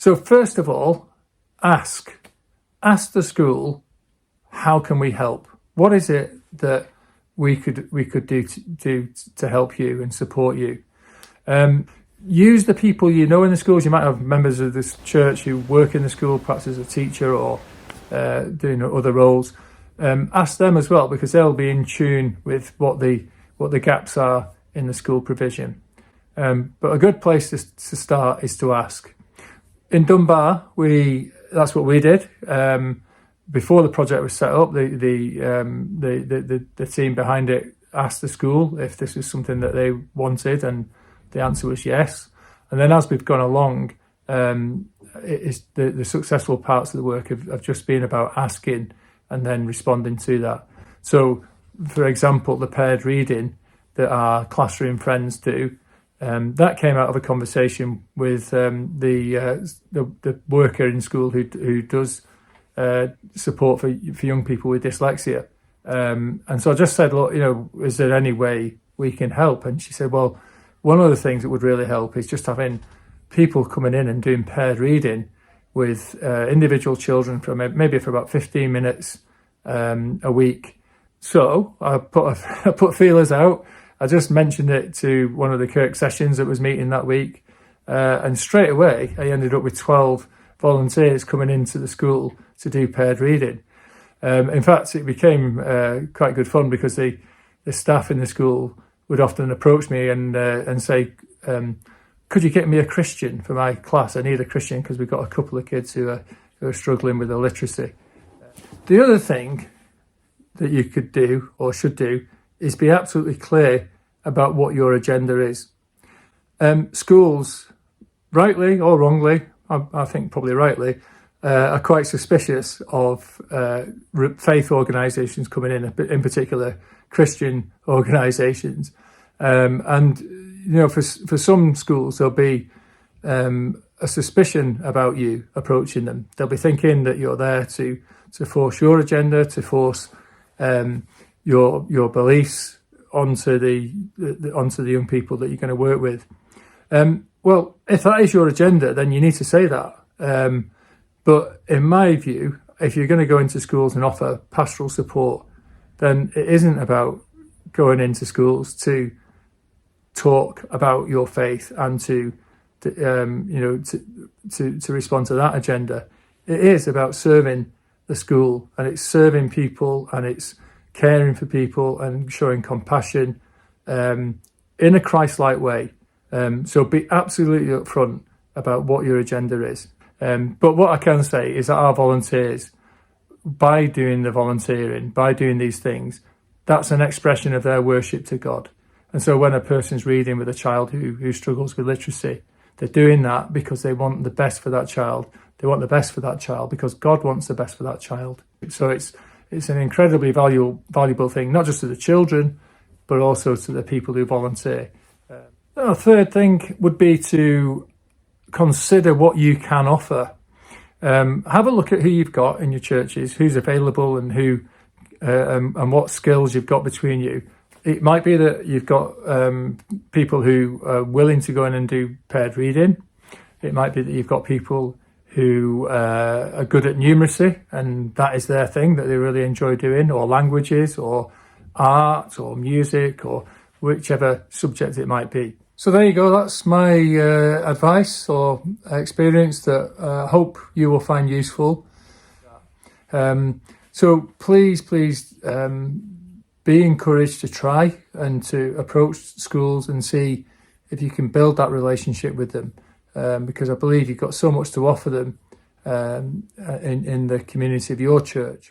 So first of all, ask the school, how can we help? What is it that we could do to help you and support you? Use the people you know in the schools. You might have members of this church who work in the school, perhaps as a teacher or doing other roles. Ask them as well, because they'll be in tune with what the gaps are in the school provision. But a good place to start is to ask. In Dunbar, that's what we did. Before the project was set up, the team behind it asked the school if this was something that they wanted, and the answer was yes. And then as we've gone along, the successful parts of the work have just been about asking and then responding to that. So, for example, the paired reading that our classroom friends do, that came out of a conversation with the worker in school who does support for young people with dyslexia. And so I just said, look, is there any way we can help? And she said, well, one of the things that would really help is just having people coming in and doing paired reading with individual children for maybe for about 15 minutes a week. So I put feelers out. I just mentioned it to one of the Kirk sessions that was meeting that week. And straight away, I ended up with 12 volunteers coming into the school to do paired reading. In fact, it became quite good fun, because the staff in the school would often approach me and say, could you get me a Christian for my class? I need a Christian because we've got a couple of kids who are struggling with illiteracy. The other thing that you could do or should do is be absolutely clear about what your agenda is. Schools, rightly or wrongly, I think probably rightly, are quite suspicious of faith organisations coming in particular Christian organisations. And for some schools, there'll be a suspicion about you approaching them. They'll be thinking that you're there to force your agenda, to force your beliefs onto the young people that you're going to work with. Well, if that is your agenda, then you need to say that. But in my view, if you're going to go into schools and offer pastoral support, then it isn't about going into schools to talk about your faith and to respond to that agenda. It is about serving the school, and it's serving people, and it's caring for people and showing compassion in a Christ-like way. So be absolutely upfront about what your agenda is. But what I can say is that our volunteers, by doing the volunteering, by doing these things, that's an expression of their worship to God. And so when a person's reading with a child who struggles with literacy, they're doing that because they want the best for that child. They want the best for that child because God wants the best for that child. So it's an incredibly valuable thing, not just to the children, but also to the people who volunteer. A third thing would be to consider what you can offer. Have a look at who you've got in your churches, who's available, and who and what skills you've got between you. It might be that you've got people who are willing to go in and do paired reading. It might be that you've got people who are good at numeracy, and that is their thing that they really enjoy doing, or languages, or art, or music, or whichever subject it might be. So there you go. That's my advice or experience that I hope you will find useful. So please, be encouraged to try and to approach schools and see if you can build that relationship with them, because I believe you've got so much to offer them in the community of your church.